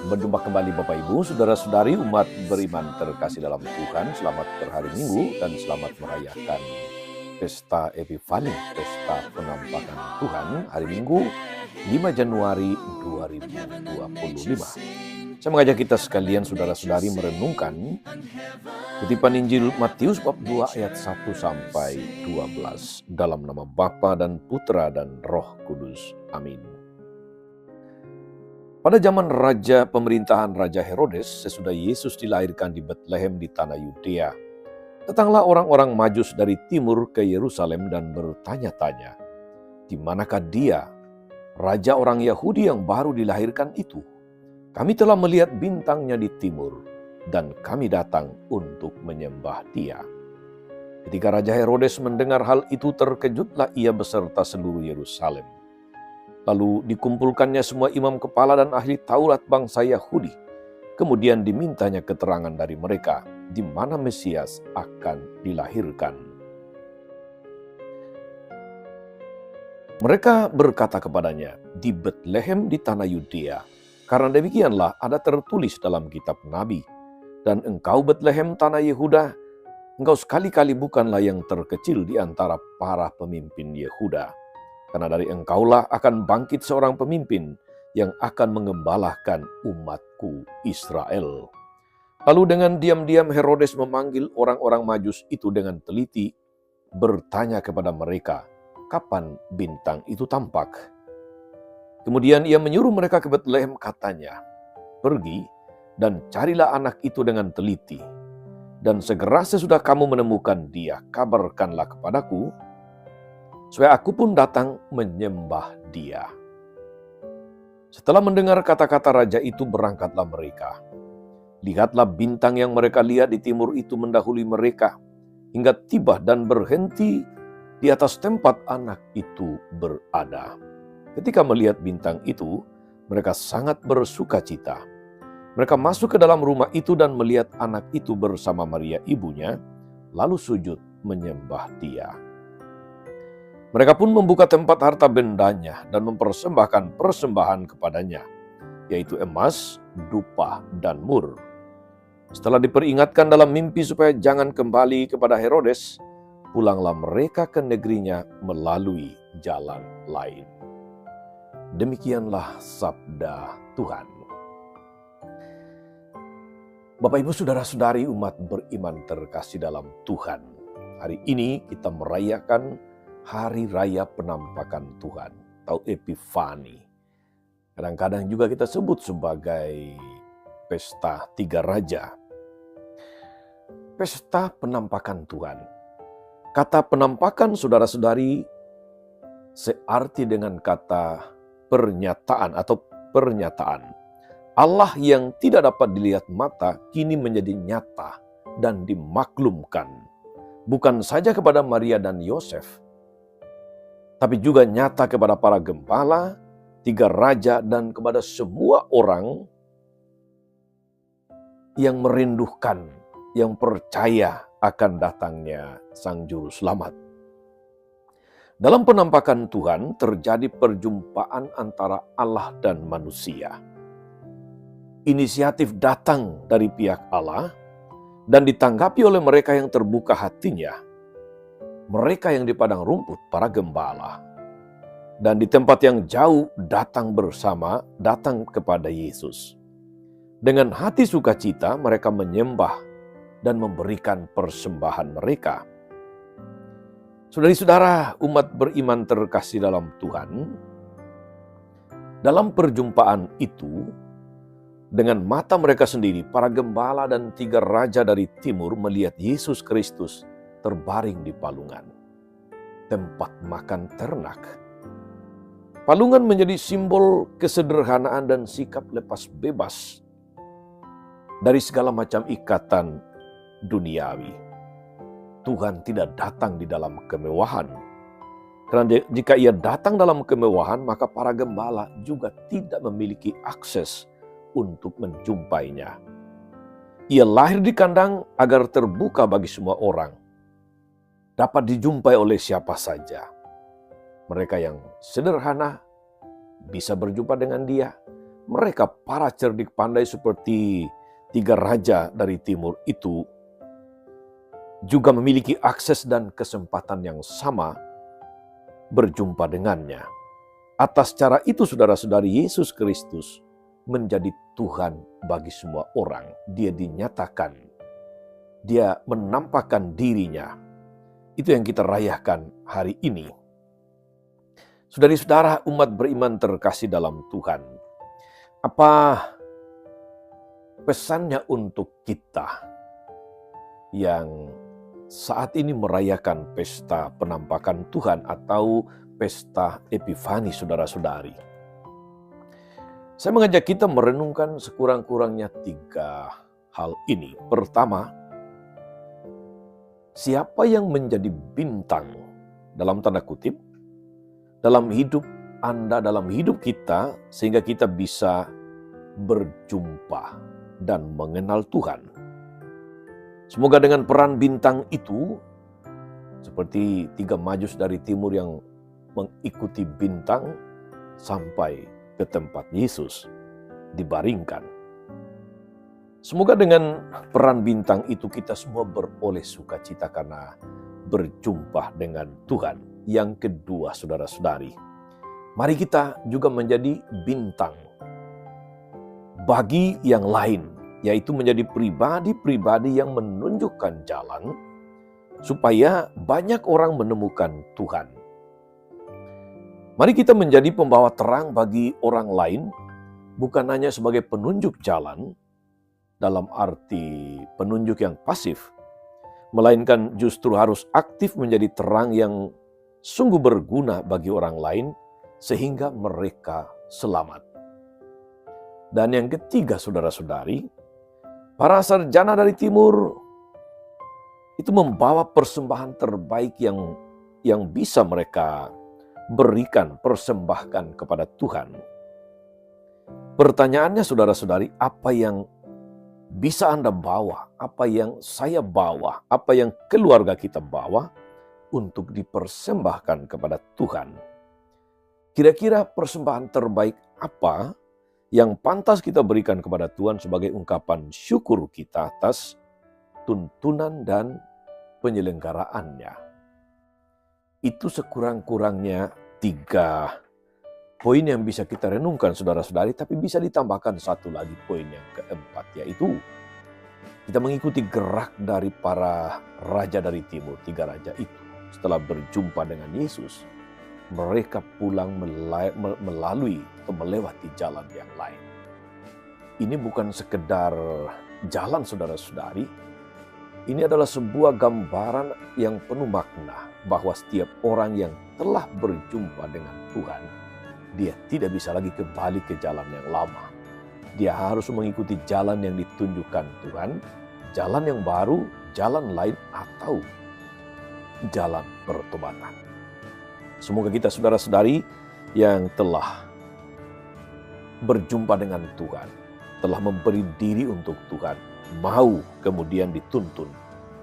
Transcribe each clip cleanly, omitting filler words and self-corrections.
Berjumpa kembali Bapak Ibu, Saudara-saudari umat beriman terkasih dalam Tuhan. Selamat berhari Minggu dan selamat merayakan Pesta Epifani, Pesta Penampakan Tuhan, hari Minggu 5 Januari 2025. Saya mengajak kita sekalian saudara-saudari merenungkan kutipan Injil Matius bab 2 ayat 1 sampai 12 dalam nama Bapa dan Putra dan Roh Kudus. Amin. Pada zaman pemerintahan Raja Herodes, sesudah Yesus dilahirkan di Betlehem di tanah Yudea, datanglah orang-orang Majus dari timur ke Yerusalem dan bertanya-tanya, "Di manakah dia, Raja orang Yahudi yang baru dilahirkan itu? Kami telah melihat bintangnya di timur, dan kami datang untuk menyembah dia." Ketika Raja Herodes mendengar hal itu, terkejutlah ia beserta seluruh Yerusalem. Lalu dikumpulkannya semua imam kepala dan ahli Taurat bangsa Yahudi. Kemudian dimintanya keterangan dari mereka di mana Mesias akan dilahirkan. Mereka berkata kepadanya, "Di Betlehem di tanah Yudea, karena demikianlah ada tertulis dalam kitab Nabi. Dan engkau Betlehem tanah Yehuda, engkau sekali-kali bukanlah yang terkecil di antara para pemimpin Yehuda. Karena dari engkaulah akan bangkit seorang pemimpin yang akan mengembalakan umatku Israel." Lalu dengan diam-diam Herodes memanggil orang-orang Majus itu dengan teliti, bertanya kepada mereka, kapan bintang itu tampak. Kemudian ia menyuruh mereka ke Betlehem, katanya, "Pergi dan carilah anak itu dengan teliti. Dan segera sesudah kamu menemukan dia, kabarkanlah kepadaku, supaya aku pun datang menyembah dia." Setelah mendengar kata-kata raja itu, berangkatlah mereka. Lihatlah bintang yang mereka lihat di timur itu mendahului mereka, hingga tiba dan berhenti di atas tempat anak itu berada. Ketika melihat bintang itu, mereka sangat bersukacita. Mereka masuk ke dalam rumah itu dan melihat anak itu bersama Maria ibunya, lalu sujud menyembah dia. Mereka pun membuka tempat harta bendanya dan mempersembahkan persembahan kepadanya, yaitu emas, dupa, dan mur. Setelah diperingatkan dalam mimpi supaya jangan kembali kepada Herodes, pulanglah mereka ke negerinya melalui jalan lain. Demikianlah sabda Tuhan. Bapak Ibu Saudara-saudari umat beriman terkasih dalam Tuhan. Hari ini kita merayakan Hari Raya Penampakan Tuhan atau Epifani. Kadang-kadang juga kita sebut sebagai Pesta Tiga Raja. Pesta Penampakan Tuhan. Kata penampakan, saudara-saudari, searti dengan kata pernyataan atau pernyataan. Allah yang tidak dapat dilihat mata kini menjadi nyata dan dimaklumkan. Bukan saja kepada Maria dan Yosef, tapi juga nyata kepada para gembala, tiga raja, dan kepada semua orang yang merindukan, yang percaya akan datangnya Sang Juru Selamat. Dalam penampakan Tuhan terjadi perjumpaan antara Allah dan manusia. Inisiatif datang dari pihak Allah dan ditanggapi oleh mereka yang terbuka hatinya. Mereka yang di padang rumput, para gembala. Dan di tempat yang jauh datang kepada Yesus. Dengan hati sukacita mereka menyembah dan memberikan persembahan mereka. Saudari-saudara umat beriman terkasih dalam Tuhan, dalam perjumpaan itu, dengan mata mereka sendiri, para gembala dan tiga raja dari timur melihat Yesus Kristus terbaring di palungan, tempat makan ternak. Palungan menjadi simbol kesederhanaan dan sikap lepas bebas dari segala macam ikatan duniawi. Tuhan tidak datang di dalam kemewahan. Karena jika ia datang dalam kemewahan, maka para gembala juga tidak memiliki akses untuk menjumpainya. Ia lahir di kandang agar terbuka bagi semua orang. Dapat dijumpai oleh siapa saja. Mereka yang sederhana bisa berjumpa dengan dia. mereka para cerdik pandai seperti tiga raja dari timur itu juga memiliki akses dan kesempatan yang sama berjumpa dengannya. Atas cara itu saudara-saudari, Yesus Kristus menjadi Tuhan bagi semua orang. Dia dinyatakan, dia menampakkan dirinya. Itu yang kita rayakan hari ini. Saudari-saudara umat beriman terkasih dalam Tuhan, apa pesannya untuk kita yang saat ini merayakan pesta penampakan Tuhan atau pesta Epifani saudara-saudari? Saya mengajak kita merenungkan sekurang-kurangnya 3 hal ini. Pertama, siapa yang menjadi bintang dalam tanda kutip dalam hidup Anda, dalam hidup kita, sehingga kita bisa berjumpa dan mengenal Tuhan. Semoga dengan peran bintang itu, seperti 3 majus dari timur yang mengikuti bintang sampai ke tempat Yesus dibaringkan. Semoga dengan peran bintang itu kita semua beroleh sukacita karena berjumpa dengan Tuhan. Yang kedua, saudara-saudari, mari kita juga menjadi bintang bagi yang lain, yaitu menjadi pribadi-pribadi yang menunjukkan jalan supaya banyak orang menemukan Tuhan. Mari kita menjadi pembawa terang bagi orang lain, bukan hanya sebagai penunjuk jalan, dalam arti penunjuk yang pasif, melainkan justru harus aktif menjadi terang yang sungguh berguna bagi orang lain, sehingga mereka selamat. Dan yang ketiga, saudara-saudari, para sarjana dari timur itu membawa persembahan terbaik yang bisa mereka berikan, persembahkan kepada Tuhan. Pertanyaannya saudara-saudari, apa yang bisa Anda bawa, apa yang saya bawa, apa yang keluarga kita bawa untuk dipersembahkan kepada Tuhan? Kira-kira persembahan terbaik apa yang pantas kita berikan kepada Tuhan sebagai ungkapan syukur kita atas tuntunan dan penyelenggaraannya? Itu sekurang-kurangnya 3 poin yang bisa kita renungkan saudara-saudari, tapi bisa ditambahkan satu lagi poin yang keempat, yaitu kita mengikuti gerak dari para raja dari timur, 3 raja itu. Setelah berjumpa dengan Yesus, mereka pulang melalui atau melewati jalan yang lain. Ini bukan sekedar jalan saudara-saudari, ini adalah sebuah gambaran yang penuh makna bahwa setiap orang yang telah berjumpa dengan Tuhan, dia tidak bisa lagi kembali ke jalan yang lama. Dia harus mengikuti jalan yang ditunjukkan Tuhan, jalan yang baru, jalan lain, atau jalan pertobatan. Semoga kita saudara-saudari yang telah berjumpa dengan Tuhan, telah memberi diri untuk Tuhan, mau kemudian dituntun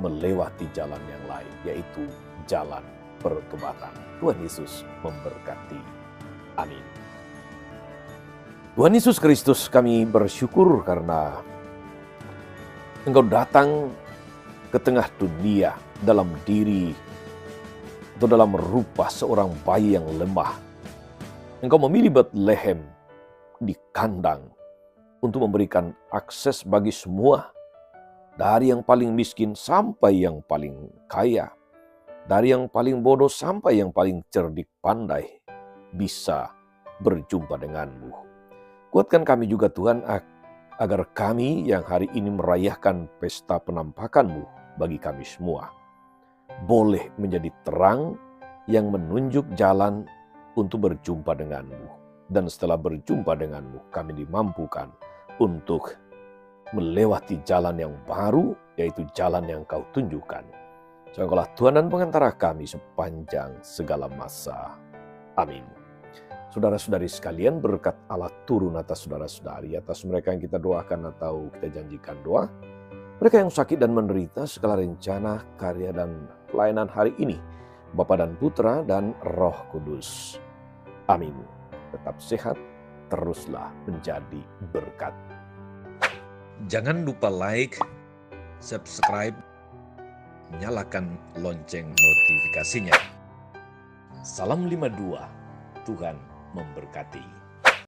melewati jalan yang lain, yaitu jalan pertobatan. Tuhan Yesus memberkati. Amin. Tuhan Yesus Kristus, kami bersyukur karena Engkau datang ke tengah dunia dalam diri atau dalam rupa seorang bayi yang lemah. Engkau memilih Betlehem di kandang untuk memberikan akses bagi semua, dari yang paling miskin sampai yang paling kaya, dari yang paling bodoh sampai yang paling cerdik pandai, bisa berjumpa denganmu. Kuatkan kami juga Tuhan, agar kami yang hari ini merayakan pesta penampakan-Mu bagi kami semua, boleh menjadi terang yang menunjuk jalan untuk berjumpa denganmu. Dan setelah berjumpa denganmu, kami dimampukan untuk melewati jalan yang baru, yaitu jalan yang Kau tunjukkan. Engkaulah Tuhan dan pengantara kami sepanjang segala masa. Amin. Saudara-saudari sekalian, berkat Allah turun atas saudara-saudari, atas mereka yang kita doakan atau kita janjikan doa, mereka yang sakit dan menderita, segala rencana, karya, dan pelayanan hari ini, Bapa dan Putra dan Roh Kudus. Amin. Tetap sehat, teruslah menjadi berkat. Jangan lupa like, subscribe, nyalakan lonceng notifikasinya. Salam 52, Tuhan memberkati.